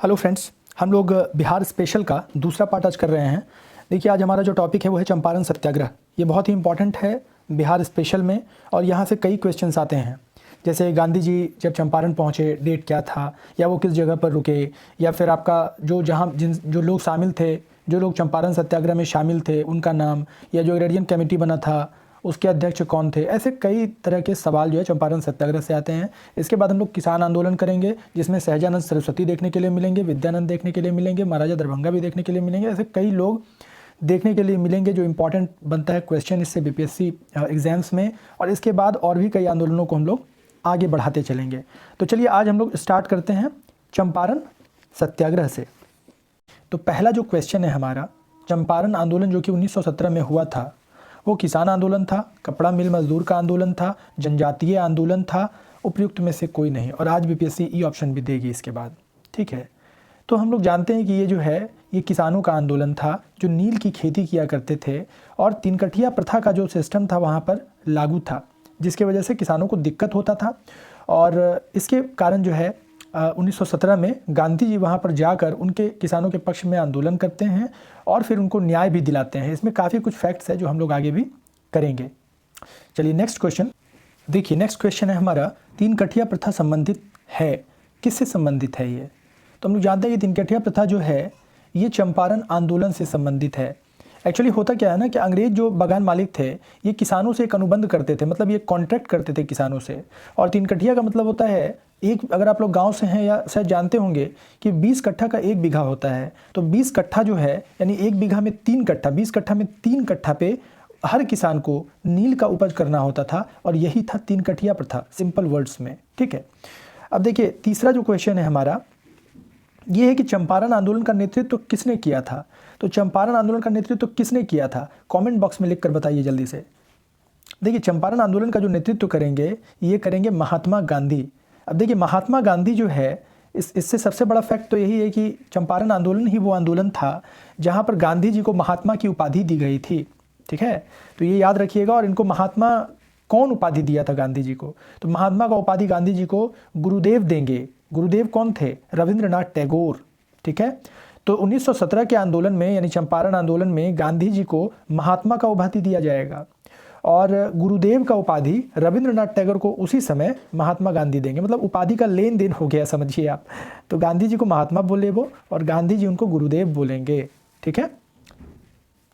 Hello friends, हम लोग Bihar special का दूसरा पार्ट आज कर रहे हैं। देखिए, आज हमारा जो टॉपिक है वो है चंपारण सत्याग्रह। ये बहुत ही इंपॉर्टेंट है बिहार स्पेशल में और यहाँ से कई क्वेश्चंस आते हैं। जैसे गांधी जी जब चंपारण पहुँचे, डेट क्या था, या वो किस जगह पर रुके, या फिर आपका जो लोग शामिल थे, जो लोग चंपारण सत्याग्रह में शामिल थे उनका नाम, या जो एग्रेरियन कमेटी बना था उसके अध्यक्ष कौन थे। ऐसे कई तरह के सवाल जो है चंपारण सत्याग्रह से आते हैं। इसके बाद हम लोग किसान आंदोलन करेंगे, जिसमें सहजानंद सरस्वती देखने के लिए मिलेंगे, विद्यानंद देखने के लिए मिलेंगे, महाराजा दरभंगा भी देखने के लिए मिलेंगे। ऐसे कई लोग देखने के लिए मिलेंगे जो इंपॉर्टेंट बनता है क्वेश्चन इससे बीपीएससी एग्जाम्स में। और इसके बाद और भी कई आंदोलनों को हम लोग आगे बढ़ाते चलेंगे। तो चलिए आज हम लोग स्टार्ट करते हैं चंपारण सत्याग्रह से। तो पहला जो क्वेश्चन है हमारा, चंपारण आंदोलन जो कि 1917 में हुआ था, वो किसान आंदोलन था, कपड़ा मिल मजदूर का आंदोलन था, जनजातीय आंदोलन था, उपयुक्त में से कोई नहीं। और आज बीपीएससी ई ऑप्शन भी देगी इसके बाद, ठीक है। तो हम लोग जानते हैं कि ये जो है ये किसानों का आंदोलन था जो नील की खेती किया करते थे, और तीन कठिया प्रथा का जो सिस्टम था वहाँ पर लागू था, जिसके वजह से किसानों को दिक्कत होता था। और इसके कारण जो है 1917 में गांधी जी वहाँ पर जाकर उनके किसानों के पक्ष में आंदोलन करते हैं और फिर उनको न्याय भी दिलाते हैं। इसमें काफ़ी कुछ फैक्ट्स है जो हम लोग आगे भी करेंगे। चलिए नेक्स्ट क्वेश्चन देखिए। नेक्स्ट क्वेश्चन है हमारा, तीन कठिया प्रथा संबंधित है, किससे संबंधित है ये? तो हम लोग जानते हैं कि तीन कठिया प्रथा जो है ये चंपारण आंदोलन से संबंधित है। एक्चुअली होता क्या है ना कि अंग्रेज जो बगान मालिक थे ये किसानों से एक अनुबंध करते थे, मतलब ये कॉन्ट्रैक्ट करते थे किसानों से। और तीन कठिया का मतलब होता है एक, अगर आप लोग गांव से हैं या शायद जानते होंगे कि 20 कट्ठा का एक बीघा होता है। तो 20 कट्ठा जो है यानी एक बीघा में 3 कट्ठा, 20 कट्ठा में 3 कट्ठा पे हर किसान को नील का उपज करना होता था, और यही था तीन कठिया प्रथा, सिंपल वर्ड्स में, ठीक है। अब देखिए तीसरा जो क्वेश्चन है हमारा ये है कि चंपारण आंदोलन का नेतृत्व किसने किया था। तो चंपारण आंदोलन का नेतृत्व किसने किया था, कमेंट बॉक्स में लिखकर बताइए जल्दी से। देखिए चंपारण आंदोलन का जो नेतृत्व करेंगे ये करेंगे महात्मा गांधी। अब देखिए महात्मा गांधी जो है इससे सबसे बड़ा फैक्ट तो यही है कि चंपारण आंदोलन ही वो आंदोलन था जहाँ पर गांधी जी को महात्मा की उपाधि दी गई थी, ठीक है। तो ये याद रखिएगा। और इनको महात्मा कौन उपाधि दिया था गांधी जी को? तो महात्मा का उपाधि गांधी जी को गुरुदेव देंगे। गुरुदेव कौन थे? रविंद्रनाथ टैगोर, ठीक है। तो 1917 के आंदोलन में यानी चंपारण आंदोलन में गांधी जी को महात्मा का उपाधि दिया जाएगा और गुरुदेव का उपाधि रविंद्रनाथ टैगोर को उसी समय महात्मा गांधी देंगे। मतलब उपाधि का लेन देन हो गया, समझिए आप। तो गांधी जी को महात्मा बोले वो, और गांधी जी उनको गुरुदेव बोलेंगे, ठीक है।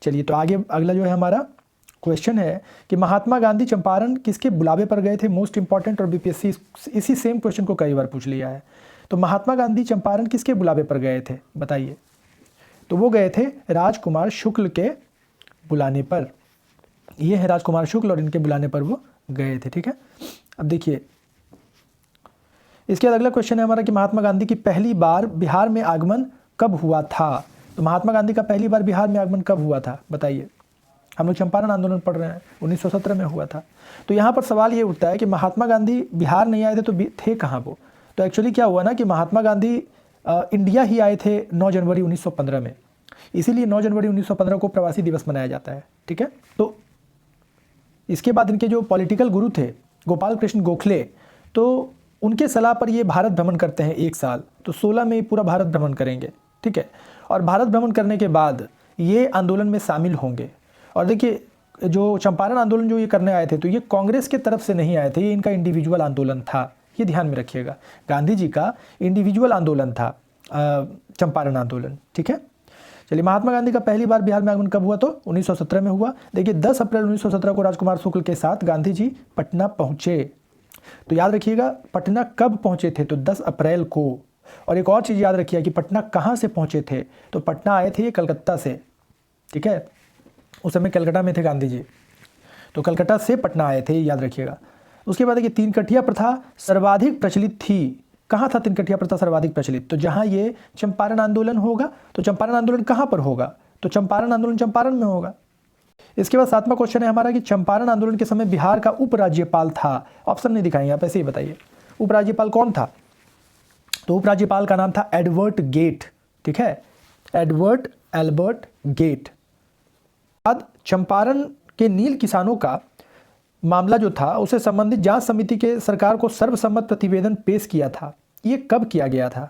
चलिए तो आगे अगला जो है हमारा क्वेश्चन है कि महात्मा गांधी चंपारण किसके बुलावे पर गए थे? मोस्ट इंपॉर्टेंट, और बीपीएससी इसी सेम क्वेश्चन को कई बार पूछ लिया है। तो महात्मा गांधी चंपारण किसके बुलावे पर गए थे बताइए? तो वो गए थे राजकुमार शुक्ल के बुलाने पर। ये है राजकुमार शुक्ल और इनके बुलाने पर वो गए थे, ठीक है। अब देखिए इसके बाद अगला क्वेश्चन है हमारा कि महात्मा गांधी की पहली बार बिहार में आगमन कब हुआ था? तो महात्मा गांधी का पहली बार बिहार में आगमन कब हुआ था बताइए? हम लोग चंपारण आंदोलन पढ़ रहे हैं, 1917 में हुआ था। तो यहाँ पर सवाल ये उठता है कि महात्मा गांधी बिहार नहीं आए थे तो थे कहाँ वो? तो एक्चुअली क्या हुआ ना कि महात्मा गांधी इंडिया ही आए थे 9 जनवरी 1915 में, इसीलिए 9 जनवरी 1915 को प्रवासी दिवस मनाया जाता है, ठीक है। तो इसके बाद इनके जो पॉलिटिकल गुरु थे गोपाल कृष्ण गोखले, तो उनके सलाह पर ये भारत भ्रमण करते हैं 1 साल। तो 16 में पूरा भारत भ्रमण करेंगे, ठीक है। और भारत भ्रमण करने के बाद ये आंदोलन में शामिल होंगे। और देखिए जो चंपारण आंदोलन जो ये करने आए थे तो ये कांग्रेस के तरफ से नहीं आए थे, ये इनका इंडिविजुअल आंदोलन था, ये ध्यान में रखिएगा। गांधी जी का इंडिविजुअल आंदोलन था चंपारण आंदोलन, ठीक है। चलिए महात्मा गांधी का पहली बार बिहार में आगमन कब हुआ? तो 1917 में हुआ। देखिए 10 अप्रैल 1917 को राजकुमार शुक्ल के साथ गांधी जी पटना पहुंचे। तो याद रखिएगा पटना कब पहुंचे थे? तो 10 अप्रैल को। और एक और चीज़ याद रखिए कि पटना कहाँ से पहुंचे थे? तो पटना आए थे ये कलकत्ता से, ठीक है। उस समय कलकत्ता में थे गांधी जी, तो कलकत्ता से पटना आए थे, याद रखिएगा। उसके बाद देखिए तीन कठिया प्रथा सर्वाधिक प्रचलित थी। कहाँ था तीन कठिया प्रथा सर्वाधिक प्रचलित? तो जहाँ ये चंपारण आंदोलन होगा। तो चंपारण आंदोलन कहाँ पर होगा? तो चंपारण आंदोलन चंपारण में होगा। इसके बाद 7वां क्वेश्चन है हमारा कि चंपारण आंदोलन के समय बिहार का उपराज्यपाल था। ऑप्शन नहीं दिखाएंगे आप, ऐसे ही बताइए उपराज्यपाल कौन था? तो उपराज्यपाल का नाम था एडवर्ड गेट, ठीक है, एडवर्ड एल्बर्ट गेट। बाद चंपारण के नील किसानों का मामला जो था उसे संबंधित जांच समिति के सरकार को सर्वसम्मत प्रतिवेदन पेश किया था। ये कब किया गया था?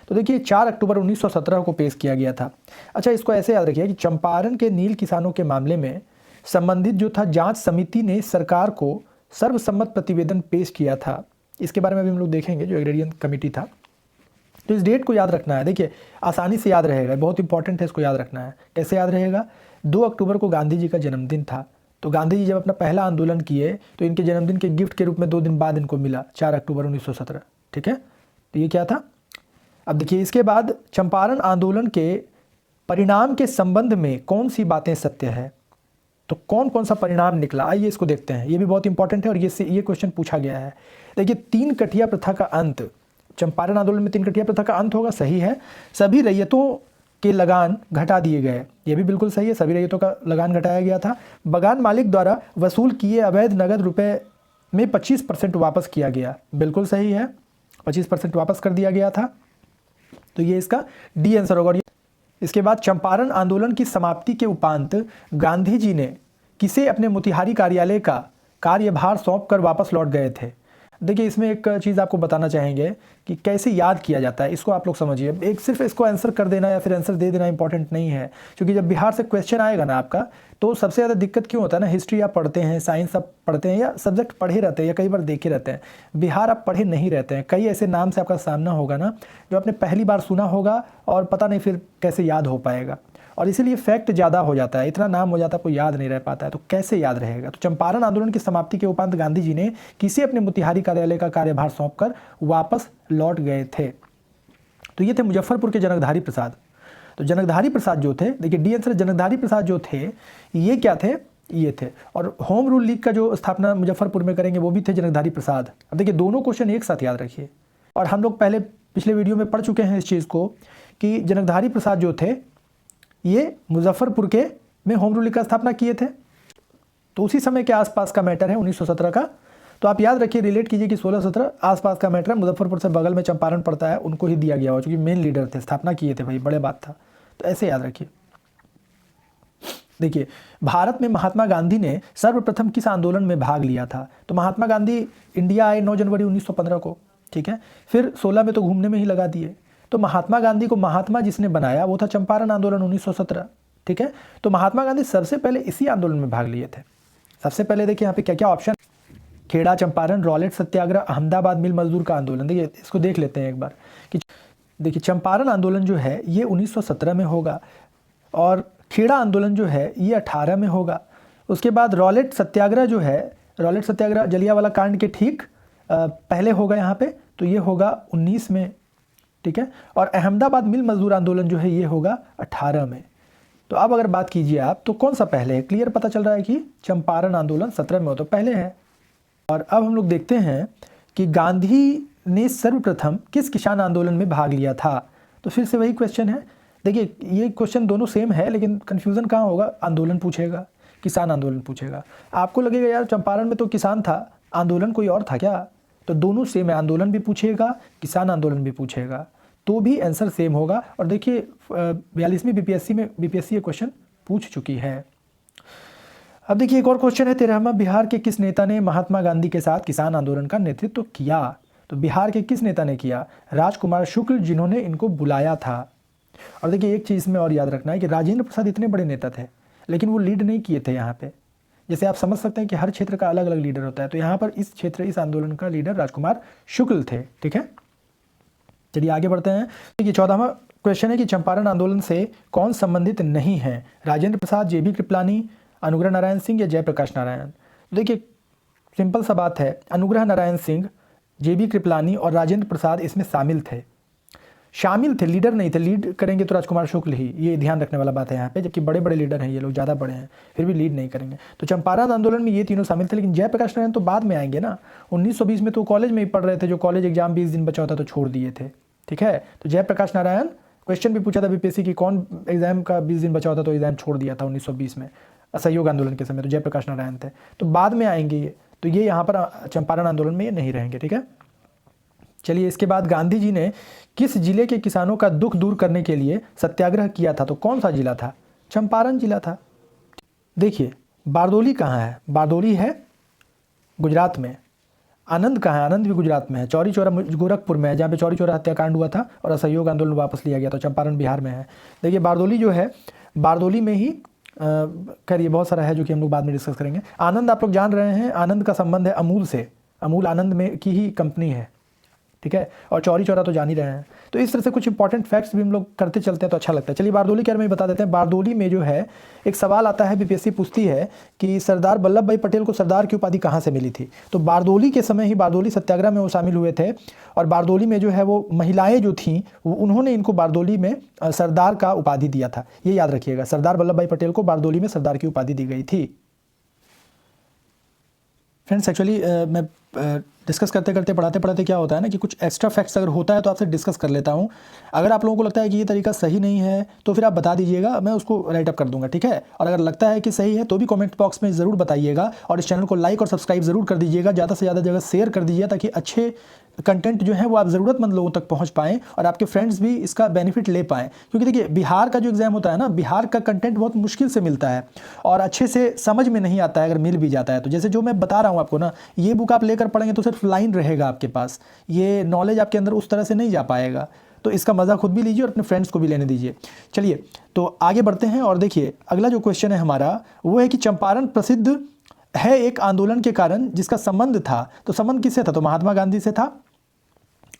तो देखिए 4 अक्टूबर 1917 को पेश किया गया था। अच्छा, इसको ऐसे याद रखिए कि चंपारण के नील किसानों के मामले में संबंधित जो था जांच समिति ने सरकार को सर्वसम्मत प्रतिवेदन पेश किया था। इसके बारे में भी हम लोग देखेंगे, जो एग्रेरियन कमेटी था। तो इस डेट को याद रखना है। देखिए आसानी से याद रहेगा, बहुत इंपॉर्टेंट है, इसको याद रखना है। कैसे याद रहेगा? 2 अक्टूबर को गांधी जी का जन्मदिन था। तो गांधी जी जब अपना पहला आंदोलन किए तो इनके जन्मदिन के गिफ्ट के रूप में 2 दिन बाद इनको मिला, 4 अक्टूबर 1917। ठीक है, तो ये क्या था? अब देखिए इसके बाद चंपारण आंदोलन के परिणाम के संबंध में कौन सी बातें सत्य है, तो कौन कौन सा परिणाम निकला, आइए इसको देखते हैं। ये भी बहुत इंपॉर्टेंट है और ये क्वेश्चन पूछा गया है। देखिए 3 कठिया प्रथा का अंत, चंपारण आंदोलन में 3 कठिया प्रथा का अंत होगा, सही है। सभी रैयतों के लगान घटा दिए गए, ये भी बिल्कुल सही है, सभी रैयतों का लगान घटाया गया था। बगान मालिक द्वारा वसूल किए अवैध नगद रुपए में 25% वापस किया गया, बिल्कुल सही है, 25% वापस कर दिया गया था। तो ये इसका डी आंसर होगा। इसके बाद चंपारण आंदोलन की समाप्ति के उपरांत गांधी जी ने किसे अपने मोतिहारी कार्यालय का कार्यभार सौंप कर वापस लौट गए थे? देखिए इसमें एक चीज़ आपको बताना चाहेंगे कि कैसे याद किया जाता है, इसको आप लोग समझिए। एक सिर्फ इसको आंसर कर देना या फिर आंसर दे देना इंपॉर्टेंट नहीं है, क्योंकि जब बिहार से क्वेश्चन आएगा ना आपका, तो सबसे ज़्यादा दिक्कत क्यों होता है ना, हिस्ट्री आप पढ़ते हैं, साइंस आप पढ़ते हैं, या सब्जेक्ट पढ़े रहते हैं, या कई बार देखे रहते हैं, बिहार आप पढ़े नहीं रहते हैं। कई ऐसे नाम से आपका सामना होगा ना जो आपने पहली बार सुना होगा और पता नहीं फिर कैसे याद हो पाएगा, और इसीलिए फैक्ट ज़्यादा हो जाता है, इतना नाम हो जाता है आपको याद नहीं रह पाता है, तो कैसे याद रहेगा। तो चंपारण आंदोलन की समाप्ति के उपरांत गांधी जी ने किसे अपने मोतिहारी कार्यालय का कार्यभार सौंपकर वापस लौट गए थे? तो ये थे मुजफ्फरपुर के जनकधारी प्रसाद। तो जनकधारी प्रसाद जो थे, देखिए डी आंसर, जनकधारी प्रसाद जो थे ये क्या थे? ये थे। और होम रूल लीग का जो स्थापना मुजफ्फरपुर में करेंगे वो भी थे जनकधारी प्रसाद। अब देखिए दोनों क्वेश्चन एक साथ याद रखिए, और हम लोग पहले पिछले वीडियो में पढ़ चुके हैं इस चीज़ को कि जनकधारी प्रसाद जो थे ये मुजफ्फरपुर के में होम रूल लीग का स्थापना किए थे। तो उसी समय के आसपास का मैटर है 1917 का। तो आप याद रखिए, रिलेट कीजिए कि 16-17 आसपास का मैटर है, मुजफ्फरपुर से बगल में चंपारण पड़ता है, उनको ही दिया गया हो, क्योंकि मेन लीडर थे, स्थापना किए थे भाई, बड़े बात था। तो ऐसे याद रखिए। देखिए भारत में महात्मा गांधी ने सर्वप्रथम किस आंदोलन में भाग लिया था? तो महात्मा गांधी इंडिया आए 9 जनवरी 1915 को, ठीक है, फिर 16 में तो घूमने में ही लगा दिए। तो महात्मा गांधी को महात्मा जिसने बनाया वो था चंपारण आंदोलन 1917, ठीक है। तो महात्मा गांधी सबसे पहले इसी आंदोलन में भाग लिए थे। सबसे पहले देखिए यहाँ पे क्या क्या ऑप्शन, खेड़ा चंपारण, रॉलेट सत्याग्रह, अहमदाबाद मिल मजदूर का आंदोलन। देखिए इसको देख लेते हैं एक बार कि देखिए चंपारण आंदोलन जो है ये 1917 में होगा, और खेड़ा आंदोलन जो है ये 18 में होगा। उसके बाद रॉलेट सत्याग्रह जो है, रॉलेट सत्याग्रह जलियांवाला कांड के ठीक पहले होगा यहाँ पे, तो ये होगा 19 में, ठीक है। और अहमदाबाद मिल मजदूर आंदोलन जो है ये होगा 18 में। तो अब अगर बात कीजिए आप तो कौन सा पहले है, क्लियर पता चल रहा है कि चंपारण आंदोलन 17 में हो तो पहले है। और अब हम लोग देखते हैं कि गांधी ने सर्वप्रथम किस किसान आंदोलन में भाग लिया था? तो फिर से वही क्वेश्चन है। देखिए ये क्वेश्चन दोनों सेम है, लेकिन कन्फ्यूज़न कहाँ होगा, आंदोलन पूछेगा, किसान आंदोलन पूछेगा। आपको लगेगा यार चंपारण में तो किसान था, आंदोलन कोई और था क्या? तो दोनों सेम है, आंदोलन भी पूछेगा, किसान आंदोलन भी पूछेगा, तो भी आंसर सेम होगा। और देखिए 42वीं बीपीएससी ये क्वेश्चन पूछ चुकी है। अब देखिए एक और क्वेश्चन है, 13वां, बिहार के किस नेता ने महात्मा गांधी के साथ किसान आंदोलन का नेतृत्व किया? तो बिहार के किस नेता ने किया? राजकुमार शुक्ल, जिन्होंने इनको बुलाया था। और देखिए एक चीज़ में और याद रखना है कि राजेंद्र प्रसाद इतने बड़े नेता थे, लेकिन वो लीड नहीं किए थे यहाँ पे। जैसे आप समझ सकते हैं कि हर क्षेत्र का अलग अलग लीडर होता है, तो यहाँ पर इस क्षेत्र, इस आंदोलन का लीडर राजकुमार शुक्ल थे, ठीक है। चलिए आगे बढ़ते हैं। देखिए 14वां क्वेश्चन है कि चंपारण आंदोलन से कौन संबंधित नहीं है? राजेंद्र प्रसाद, जेबी कृपलानी, अनुग्रह नारायण सिंह या जयप्रकाश नारायण? देखिए सिंपल सा बात है, अनुग्रह नारायण सिंह, जेबी कृपलानी और राजेंद्र प्रसाद इसमें शामिल थे, लीडर नहीं थे। लीड करेंगे तो राजकुमार शुक्ल ही, ये ध्यान रखने वाला बात है यहाँ पे, जबकि बड़े बड़े लीडर हैं ये लोग, ज़्यादा बड़े हैं, फिर भी लीड नहीं करेंगे। तो चंपारण आंदोलन में ये तीनों शामिल थे, लेकिन जयप्रकाश नारायण तो बाद में आएंगे ना। 1920 में तो कॉलेज में ही पढ़ रहे थे, जो कॉलेज एग्जाम 20 दिन बचा होता तो छोड़ दिए थे, ठीक है। तो जयप्रकाश नारायण, क्वेश्चन भी पूछा था बीपीएससी की कौन एग्जाम का 20 दिन बचा होता तो एग्जाम छोड़ दिया था 1920 में असहयोग आंदोलन के समय, तो जयप्रकाश नारायण थे। तो बाद में आएंगे ये, तो ये यहाँ पर चंपारण आंदोलन में ये नहीं रहेंगे, ठीक है। चलिए इसके बाद गांधी जी ने किस जिले के किसानों का दुख दूर करने के लिए सत्याग्रह किया था? तो कौन सा जिला था? चंपारण जिला था। देखिए बारदोली कहाँ है? बारदोली है गुजरात में, आनंद कहाँ है? आनंद भी गुजरात में है। चौरी चौरा गोरखपुर में है, जहाँ पे चौरी चौरा हत्याकांड हुआ था और असहयोग आंदोलन वापस लिया गया, तो चंपारण बिहार में है। देखिए बारदोली जो है, बारदोली में ही खैर ये बहुत सारा है जो कि हम लोग बाद में डिस्कस करेंगे। आनंद आप लोग जान रहे हैं, आनंद का संबंध है अमूल से, अमूल आनंद में की ही कंपनी है, ठीक है। और चौरी चौरा तो जान ही रहे हैं। तो इस तरह से कुछ इंपॉर्टेंट फैक्ट्स भी हम लोग करते चलते हैं तो अच्छा लगता है। चलिए बारदोली के बारे में बता देते हैं। बारदोली में जो है एक सवाल आता है, बीपीएससी पूछती है कि सरदार वल्लभ भाई पटेल को सरदार की उपाधि कहाँ से मिली थी? तो बारदोली के समय ही, बारदोली सत्याग्रह में वो शामिल हुए थे। और बारदोली में जो है वो महिलाएं जो थीं, उन्होंने इनको बारदोली में सरदार का उपाधि दिया था। ये याद रखिएगा, सरदार वल्लभ भाई पटेल को बारदोली में सरदार की उपाधि दी गई थी। फ्रेंड्स एक्चुअली मैं डिस्कस करते करते पढ़ाते पढ़ाते क्या होता है ना कि कुछ एक्स्ट्रा फैक्ट्स अगर होता है तो आपसे डिस्कस कर लेता हूँ। अगर आप लोगों को लगता है कि ये तरीका सही नहीं है तो फिर आप बता दीजिएगा, मैं उसको राइट अप कर दूंगा, ठीक है। और अगर लगता है कि सही है तो भी कमेंट बॉक्स में ज़रूर बताइएगा, और इस चैनल को लाइक और सब्सक्राइब ज़रूर कर दीजिएगा, ज़्यादा से ज़्यादा जगह शेयर कर दीजिए ताकि अच्छे कंटेंट जो है वो आप ज़रूरतमंद लोगों तक पहुंच पाएँ और आपके फ्रेंड्स भी इसका बेनिफिट ले पाएँ। क्योंकि देखिए बिहार का जो एग्ज़ाम होता है ना, बिहार का कंटेंट बहुत मुश्किल से मिलता है और अच्छे से समझ में नहीं आता है अगर मिल भी जाता है तो। जैसे जो मैं बता रहा हूँ आपको ना, ये बुक आप लेकर पढ़ेंगे तो सिर्फ लाइन रहेगा आपके पास, ये नॉलेज आपके अंदर उस तरह से नहीं जा पाएगा। तो इसका मज़ा खुद भी लीजिए और अपने फ्रेंड्स को भी लेने दीजिए। चलिए तो आगे बढ़ते हैं और देखिए अगला जो क्वेश्चन है हमारा वो है कि चंपारण प्रसिद्ध है एक आंदोलन के कारण जिसका संबंध था। तो संबंध किससे था? तो महात्मा गांधी से था।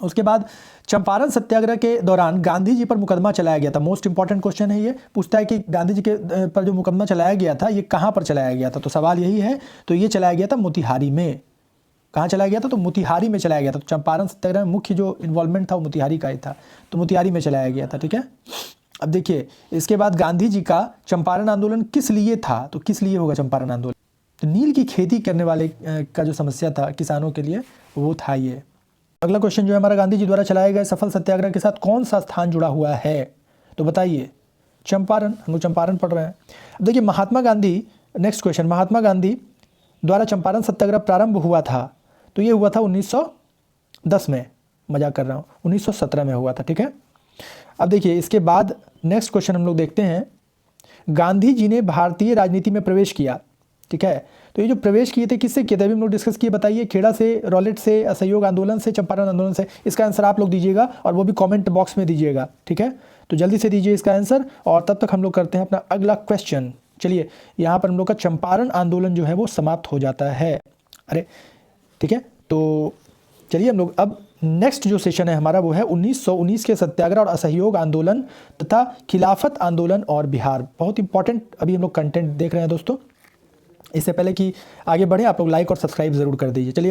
उसके बाद चंपारण सत्याग्रह के दौरान गांधी जी पर मुकदमा चलाया गया था। मोस्ट इंपॉर्टेंट क्वेश्चन है ये, पूछता है कि गांधी जी के पर जो मुकदमा चलाया गया था ये कहाँ पर चलाया गया था? तो सवाल यही है। तो ये चलाया गया था मोतिहारी में। कहाँ चलाया गया था? तो मोतिहारी में चलाया गया था। तो चंपारण सत्याग्रह में मुख्य जो इन्वॉल्वमेंट था वो मोतिहारी का ही था, तो मोतिहारी में चलाया गया था, ठीक है। अब देखिए इसके बाद गांधी जी का चंपारण आंदोलन किस लिए था? तो किस लिए होगा चंपारण आंदोलन? तो नील की खेती करने वाले का जो समस्या था किसानों के लिए वो था ये। अगला क्वेश्चन जो है हमारा, गांधी जी द्वारा चलाए गए सफल सत्याग्रह के साथ कौन सा स्थान जुड़ा हुआ है? तो बताइए। चंपारण, हम लोग चंपारण पढ़ रहे हैं। अब देखिए महात्मा गांधी, नेक्स्ट क्वेश्चन, महात्मा गांधी द्वारा चंपारण सत्याग्रह प्रारंभ हुआ था तो ये हुआ था 1910 में, मजाक कर रहा हूँ, 1917 में हुआ था, ठीक है। अब देखिए इसके बाद नेक्स्ट क्वेश्चन हम लोग देखते हैं, गांधी जी ने भारतीय राजनीति में प्रवेश किया, ठीक है। तो ये जो प्रवेश किए थे किससे किए थे? अभी हम लोग डिस्कस किए, बताइए। खेड़ा से, रॉलेट से, असहयोग आंदोलन से, चंपारण आंदोलन से। इसका आंसर आप लोग दीजिएगा और वो भी कमेंट बॉक्स में दीजिएगा, ठीक है। तो जल्दी से दीजिए इसका आंसर और तब तक हम लोग करते हैं अपना अगला क्वेश्चन। चलिए यहाँ पर हम लोग का चंपारण आंदोलन जो है वो समाप्त हो जाता है। अरे ठीक है, तो चलिए हम लोग अब नेक्स्ट जो सेशन है हमारा वो है 1919 के सत्याग्रह और असहयोग आंदोलन तथा खिलाफत आंदोलन और बिहार। बहुत इंपॉर्टेंट अभी हम लोग कंटेंट देख रहे हैं दोस्तों। इससे पहले कि आगे बढ़े आप लोग लाइक और सब्सक्राइब ज़रूर कर दीजिए। चलिए